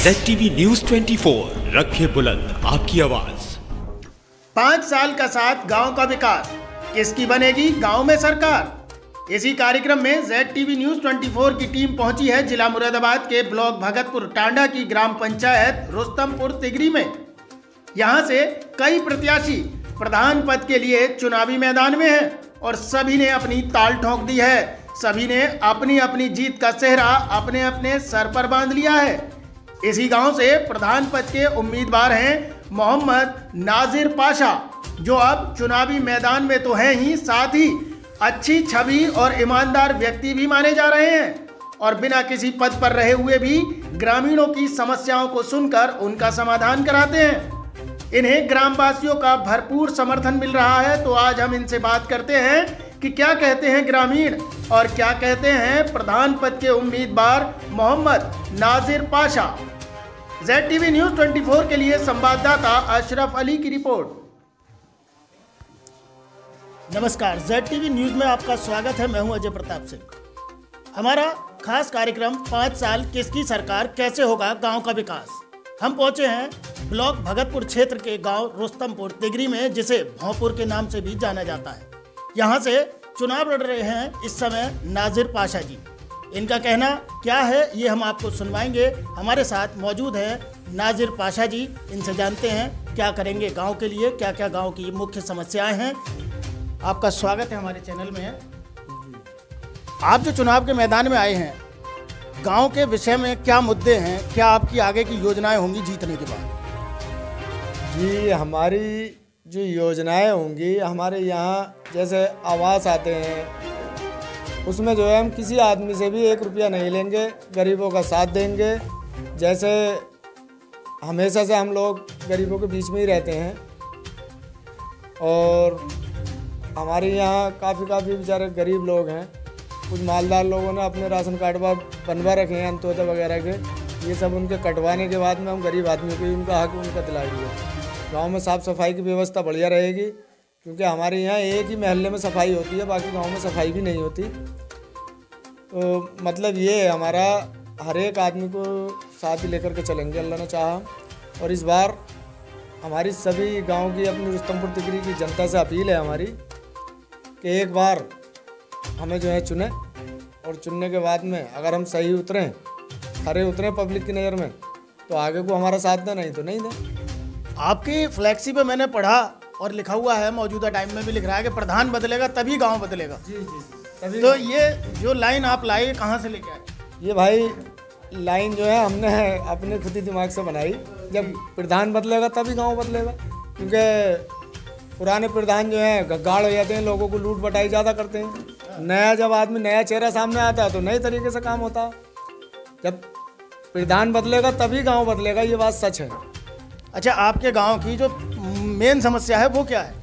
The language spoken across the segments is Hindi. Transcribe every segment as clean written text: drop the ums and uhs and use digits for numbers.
ZTV न्यूज 24 रखे बुलंद आपकी आवाज। 5 साल का साथ गांव का विकास, किसकी बनेगी गांव में सरकार। इसी कार्यक्रम में ZTV न्यूज 24 की टीम पहुंची है जिला मुरादाबाद के ब्लॉक भगतपुर टांडा की ग्राम पंचायत रुस्तमपुर तिगरी में। यहां से कई प्रत्याशी प्रधान पद के लिए चुनावी मैदान में हैं और सभी ने अपनी ताल ठोक दी है। सभी ने अपनी अपनी जीत का सेहरा अपने अपने सर पर बांध लिया है। इसी गांव से प्रधान पद के उम्मीदवार हैं मोहम्मद नाजिर पाशा, जो अब चुनावी मैदान में तो हैं ही, साथ ही अच्छी छवि और ईमानदार व्यक्ति भी माने जा रहे हैं और बिना किसी पद पर रहे हुए भी ग्रामीणों की समस्याओं को सुनकर उनका समाधान कराते हैं। इन्हें ग्रामवासियों का भरपूर समर्थन मिल रहा है, तो आज हम इनसे बात करते हैं कि क्या कहते हैं ग्रामीण और क्या कहते हैं प्रधान पद के उम्मीदवार मोहम्मद नाजिर पाशा। ZTV न्यूज 24 के लिए संवाददाता अशरफ अली की रिपोर्ट। नमस्कार, ZTV न्यूज में आपका स्वागत है। मैं हूं अजय प्रताप सिंह। हमारा खास कार्यक्रम 5 साल किसकी सरकार, कैसे होगा गांव का विकास। हम पहुंचे हैं ब्लॉक भगतपुर क्षेत्र के गांव रुस्तमपुर तिगरी में, जिसे भौंपुर के नाम से भी जाना जाता है। यहां से चुनाव लड़ रहे हैं इस समय नाजिर पाशा जी। इनका कहना क्या है ये हम आपको सुनवाएंगे। हमारे साथ मौजूद हैं नाजिर पाशा जी, इनसे जानते हैं क्या करेंगे गांव के लिए, क्या क्या गांव की मुख्य समस्याएं हैं। आपका स्वागत है हमारे चैनल में। आप जो चुनाव के मैदान में आए हैं, गांव के विषय में क्या मुद्दे हैं, क्या आपकी आगे की योजनाएं होंगी जीतने के बाद? जी, हमारी जो योजनाएं होंगी, हमारे यहाँ जैसे आवास आते हैं, उसमें जो है हम किसी आदमी से भी 1 रुपया नहीं लेंगे, गरीबों का साथ देंगे। जैसे हमेशा से हम लोग गरीबों के बीच में ही रहते हैं और हमारे यहाँ काफ़ी बेचारे गरीब लोग हैं। कुछ मालदार लोगों ने अपने राशन कार्ड बनवा रखे हैं अंत्योदय वगैरह के, ये सब उनके कटवाने के बाद में हम गरीब आदमियों को उनका हक उनका दिलाएंगे। गांव में साफ़ सफाई की व्यवस्था बढ़िया रहेगी, क्योंकि हमारे यहाँ एक ही महल्ले में सफाई होती है, बाकी गांव में सफाई भी नहीं होती। तो मतलब ये है, हमारा हर एक आदमी को साथ ही लेकर के चलेंगे अल्लाह ने चाहा। और इस बार हमारी सभी गांव की, अपनी रुस्तमपुर तिगरी की जनता से अपील है हमारी कि एक बार हमें जो है चुने, और चुनने के बाद में अगर हम सही उतरें, खरे उतरें पब्लिक की नज़र में, तो आगे को हमारा साथ दें, नहीं तो नहीं दें। आपकी फ्लैक्सी पे मैंने पढ़ा और लिखा हुआ है, मौजूदा टाइम में भी लिख रहा है कि प्रधान बदलेगा तभी गांव बदलेगा। जी तभी। तो ये जो लाइन आप लाए, कहाँ से लेके आए? ये भाई लाइन जो है हमने अपने खुद ही दिमाग से बनाई। जब प्रधान बदलेगा तभी गांव बदलेगा, क्योंकि पुराने प्रधान जो हैं गद्दार हो जाते हैं, लोगों को लूट बटाई ज़्यादा करते हैं। नया जब आदमी, नया चेहरा सामने आता है तो नए तरीके से काम होता है। जब प्रधान बदलेगा तभी गाँव बदलेगा, ये बात सच है। अच्छा, आपके गांव की जो मेन समस्या है वो क्या है?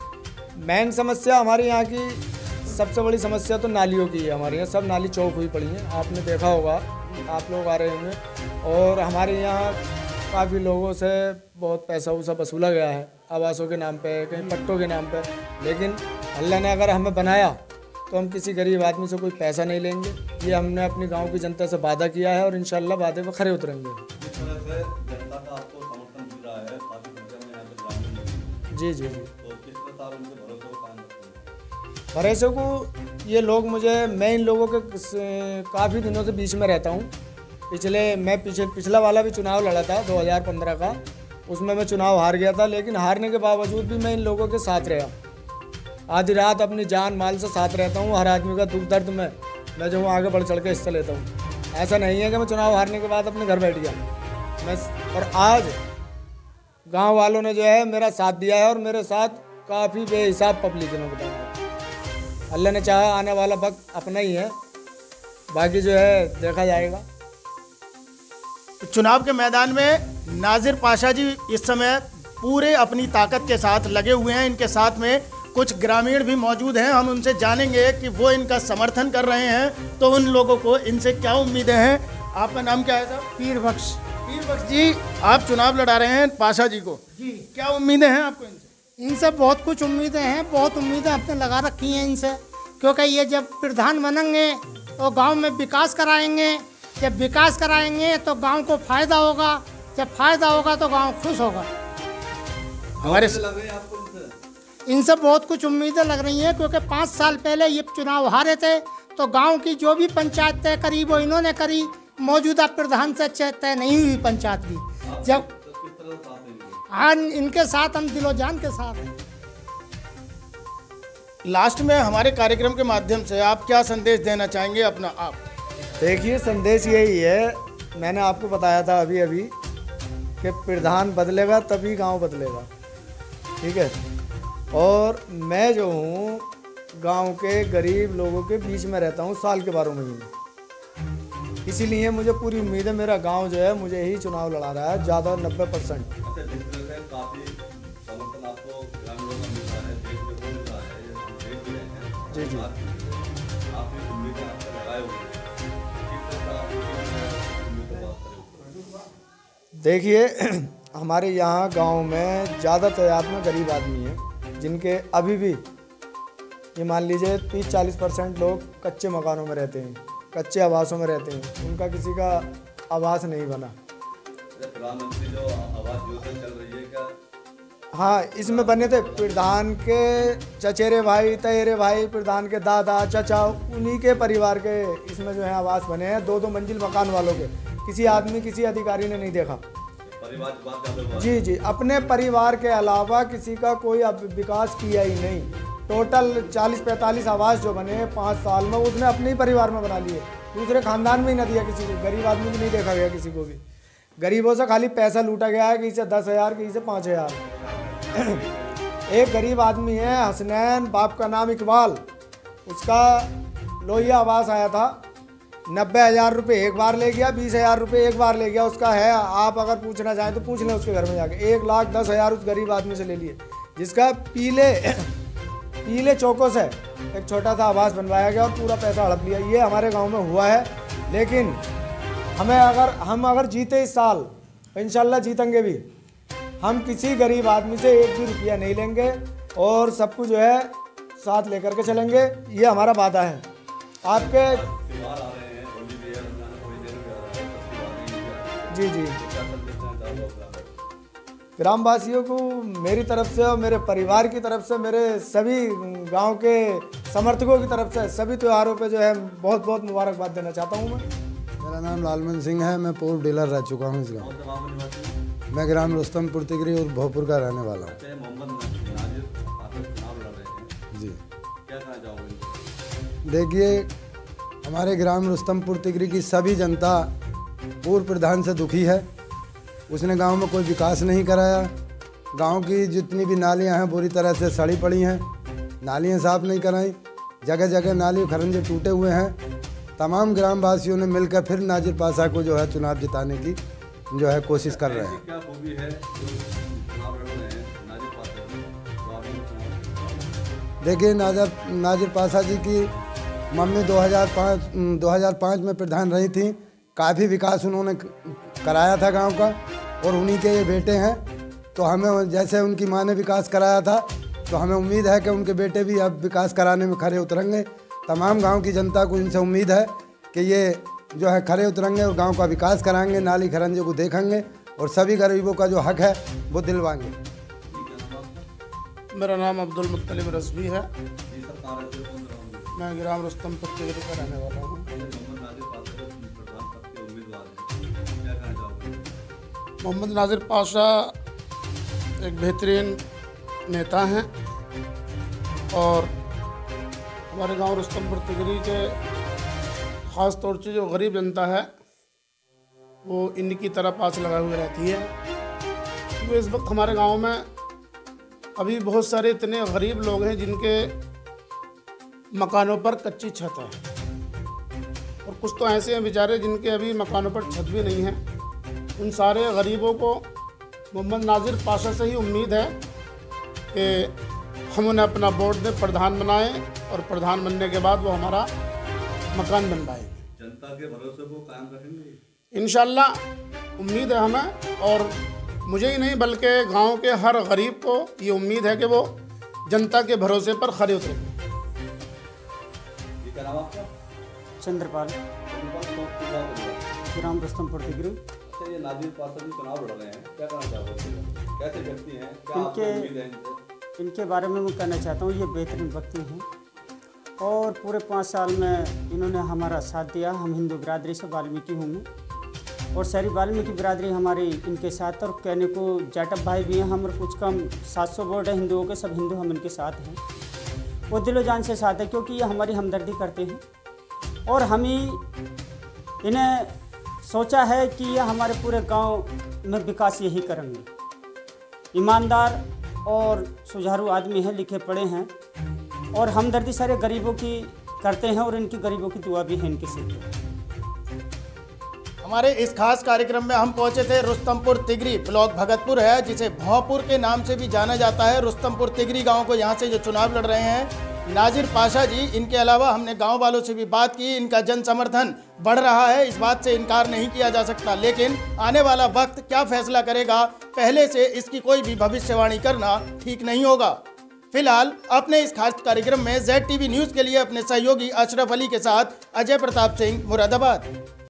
मेन समस्या हमारे यहाँ की सबसे बड़ी समस्या तो नालियों की है। हमारे यहाँ सब नाली चौक हुई पड़ी हैं, आपने देखा होगा, आप लोग आ रहे होंगे। और हमारे यहाँ काफ़ी लोगों से बहुत पैसा वूसा वसूला गया है, आवासों के नाम पे, कहीं पट्टों के नाम पे। लेकिन अल्लाह ने अगर हमें बनाया तो हम किसी गरीब आदमी से कोई पैसा नहीं लेंगे। ये हमने अपनी गाँव की जनता से वादा किया है और इंशाल्लाह वादे पर खरे उतरेंगे। जी। तो किस प्रकार उनके भरोसे को ये लोग मैं इन लोगों के काफ़ी दिनों से बीच में रहता हूँ। पिछला वाला भी चुनाव लड़ा था 2015 का, उसमें मैं चुनाव हार गया था, लेकिन हारने के बावजूद भी मैं इन लोगों के साथ रहा। आधी रात अपनी जान माल से साथ रहता हूँ। हर आदमी का दुख दर्द में मैं जो हूँ आगे बढ़ चढ़ के हिस्सा लेता हूँ। ऐसा नहीं है कि मैं चुनाव हारने के बाद अपने घर बैठ गया। और आज गांव वालों ने जो है मेरा साथ दिया है और मेरे साथ काफ़ी बेहिसाब पब्लिक है। मैं बताऊँगा, अल्लाह ने चाहा आने वाला वक्त अपना ही है, बाकी जो है देखा जाएगा। चुनाव के मैदान में नाजिर पाशा जी इस समय पूरे अपनी ताकत के साथ लगे हुए हैं। इनके साथ में कुछ ग्रामीण भी मौजूद हैं, हम उनसे जानेंगे कि वो इनका समर्थन कर रहे हैं, तो उन लोगों को इनसे क्या उम्मीदें हैं। आपका नाम क्या है साहब? पीर बख्श जी, आप चुनाव लड़ा रहे हैं पाशा जी को, जी, क्या उम्मीदें हैं आपको इनसे? इनसे बहुत कुछ उम्मीदें हैं, बहुत उम्मीदें आपने लगा रखी हैं इनसे, क्योंकि ये जब प्रधान बनेंगे तो गांव में विकास कराएंगे। जब विकास कराएंगे तो गांव को फ़ायदा होगा। जब फायदा होगा तो गांव खुश होगा। हमारे इनसे बहुत कुछ उम्मीदें लग रही हैं, क्योंकि 5 साल पहले ये चुनाव हारे थे तो गांव की जो भी पंचायत तय करी वो इन्होंने करी, मौजूदा प्रधान से तय नहीं हुई पंचायत की। जब हाँ, इनके साथ हम दिलो जान के साथ हैं। लास्ट में हमारे कार्यक्रम के माध्यम से आप क्या संदेश देना चाहेंगे अपना आप? देखिए, संदेश यही है, मैंने आपको बताया था अभी अभी कि प्रधान बदलेगा तभी गांव बदलेगा, ठीक है। और मैं जो हूँ गांव के गरीब लोगों के बीच में रहता हूँ साल के 12 महीने, इसीलिए मुझे पूरी उम्मीद है मेरा गांव जो है मुझे ही चुनाव लड़ा रहा है, ज़्यादा 90%। जी जी, देखिए हमारे यहाँ गांव में ज़्यादा तादाद में गरीब आदमी हैं, जिनके अभी भी ये मान लीजिए 30-40% लोग कच्चे मकानों में रहते हैं, कच्चे आवासों में रहते हैं, उनका किसी का आवास नहीं बना। प्रधानमंत्री जो आवास योजना चल रही है क्या? हाँ, इसमें बने थे प्रधान के चचेरे भाई, तहेरे भाई, प्रधान के दादा चाचा, उन्हीं के परिवार के इसमें जो है आवास बने हैं, 2-2 मंजिल मकान वालों के। किसी आदमी, किसी अधिकारी ने नहीं देखा। परिवार की बात कर रहे हो? जी जी, अपने परिवार के अलावा किसी का कोई विकास किया ही नहीं। टोटल 40-45 आवास जो बने 5 साल में, उसने अपने ही परिवार में बना लिए, दूसरे खानदान में ही न दिया किसी को। गरीब आदमी को नहीं देखा गया किसी को भी। गरीबों से खाली पैसा लूटा गया है, किसी से 10,000, किसी से 5,000। एक गरीब आदमी है हसनैन, बाप का नाम इकबाल, उसका लोहिया आवास आया था, 90,000 रुपये एक बार ले गया, 20,000 रुपये एक बार ले गया। उसका है, आप अगर पूछना चाहें तो पूछ लें उसके घर में जाके, 1,10,000 उस गरीब आदमी से ले लिए, जिसका पीले चौकों से एक छोटा सा आवास बनवाया गया और पूरा पैसा हड़प लिया। ये हमारे गांव में हुआ है। लेकिन हम अगर जीते इस साल, इंशाल्लाह जीतेंगे भी, हम किसी गरीब आदमी से 1 भी रुपया नहीं लेंगे और सब कुछ जो है साथ लेकर के चलेंगे, ये हमारा वादा है। आपके जी जी, ग्रामवासियों को मेरी तरफ से और मेरे परिवार की तरफ से, मेरे सभी गांव के समर्थकों की तरफ से सभी त्योहारों पे जो है बहुत बहुत मुबारकबाद देना चाहता हूं मैं। मेरा नाम लालमन सिंह है, मैं पूर्व डीलर रह चुका हूं इस गाँव। मैं ग्राम रुस्तमपुर तिगरी और भोजपुर का रहने वाला हूँ। जी, क्या कहना चाहोगे? देखिए, हमारे ग्राम रुस्तमपुर तिगरी की सभी जनता पूर्व प्रधान से दुखी है। उसने गांव में कोई विकास नहीं कराया। गांव की जितनी भी नालियां हैं बुरी तरह से सड़ी पड़ी हैं, नालियां साफ नहीं कराई, जगह जगह नाली खरंजे टूटे हुए हैं। तमाम ग्रामवासियों ने मिलकर फिर नाजिर पाशा को जो है चुनाव जिताने की जो है कोशिश कर रहे हैं। क्या खूबी है जो चुनाव लड़ रहे हैं नाजिर पाशा जी? तो आप देखिए, नाजिर पाशा जी की मम्मी 2005 में प्रधान रही थी। काफ़ी विकास उन्होंने कराया था गांव का, और उन्हीं के ये बेटे हैं। तो हमें, जैसे उनकी माँ ने विकास कराया था, तो हमें उम्मीद है कि उनके बेटे भी अब विकास कराने में खरे उतरेंगे। तमाम गांव की जनता को इनसे उम्मीद है कि ये जो है खरे उतरेंगे और गांव का विकास कराएंगे, नाली खरंजे को देखेंगे और सभी गरीबों का जो हक है वो दिलवाएंगे। मेरा नाम अब्दुल मुत्तलिब रज़वी है, मैं ग्राम रुस्तमपुर तिगरी का रहने वाला हूँ। मोहम्मद नाजिर पाशा एक बेहतरीन नेता हैं और हमारे गांव रुस्तमपुर तिगरी के ख़ास तौर से जो गरीब जनता है वो इनकी तरफ आस लगाए हुए रहती है। क्योंकि इस वक्त हमारे गांव में अभी बहुत सारे इतने गरीब लोग हैं जिनके मकानों पर कच्ची छत है, और कुछ तो ऐसे हैं बेचारे जिनके अभी मकानों पर छत भी नहीं है। उन सारे गरीबों को मोहम्मद नाजिर पाशा से ही उम्मीद है कि हम उन्हें अपना वोट दें, प्रधान बनाएं और प्रधान बनने के बाद वो हमारा मकान बनवाएंगे। जनता के भरोसे को कायम रखेंगे इंशाल्लाह, उम्मीद है हमें, और मुझे ही नहीं बल्कि गांव के हर गरीब को ये उम्मीद है कि वो जनता के भरोसे पर खरे उतरेंगे। चंद्रपाल, ग्राम रुस्तमपुर तिगरी। अच्छा, ये नाजिर पाशा जी चुनाव लड़ रहे हैं, क्या कहना चाहोगे? कैसे व्यक्ति हैं, क्या आपको उम्मीद है इनसे? इनके बारे में मैं कहना चाहता हूँ, ये बेहतरीन व्यक्ति हैं और पूरे 5 साल में इन्होंने हमारा साथ दिया। हम हिंदू बिरादरी से वाल्मीकि हूँ और सारी वाल्मीकि बिरादरी हमारी इनके साथ, और कहने को जाटव भाई भी हैं हम, और कुछ कम 700 वोट है हिंदुओं के, सब हिंदू हम इनके साथ हैं। वो दिलो जान से साथ है क्योंकि ये हमारी हमदर्दी करते हैं और हम ही इन्हें सोचा है कि ये हमारे पूरे गांव में विकास यही करेंगे। ईमानदार और सुझारू आदमी हैं, लिखे पढ़े हैं और हमदर्दी सारे गरीबों की करते हैं और इनकी गरीबों की दुआ भी है इनके सिर पे। हमारे इस खास कार्यक्रम में हम पहुंचे थे रुस्तमपुर तिगरी, ब्लॉक भगतपुर है जिसे भौंपुर के नाम से भी जाना जाता है। रुस्तमपुर तिगरी गांव को यहाँ से जो चुनाव लड़ रहे हैं नाजिर पाशा जी, इनके अलावा हमने गांव वालों से भी बात की। इनका जन समर्थन बढ़ रहा है, इस बात से इनकार नहीं किया जा सकता, लेकिन आने वाला वक्त क्या फैसला करेगा, पहले से इसकी कोई भी भविष्यवाणी करना ठीक नहीं होगा। फिलहाल अपने इस खास कार्यक्रम में ZTV न्यूज़ के लिए अपने सहयोगी अशरफ अली के साथ अजय प्रताप सिंह, मुरादाबाद।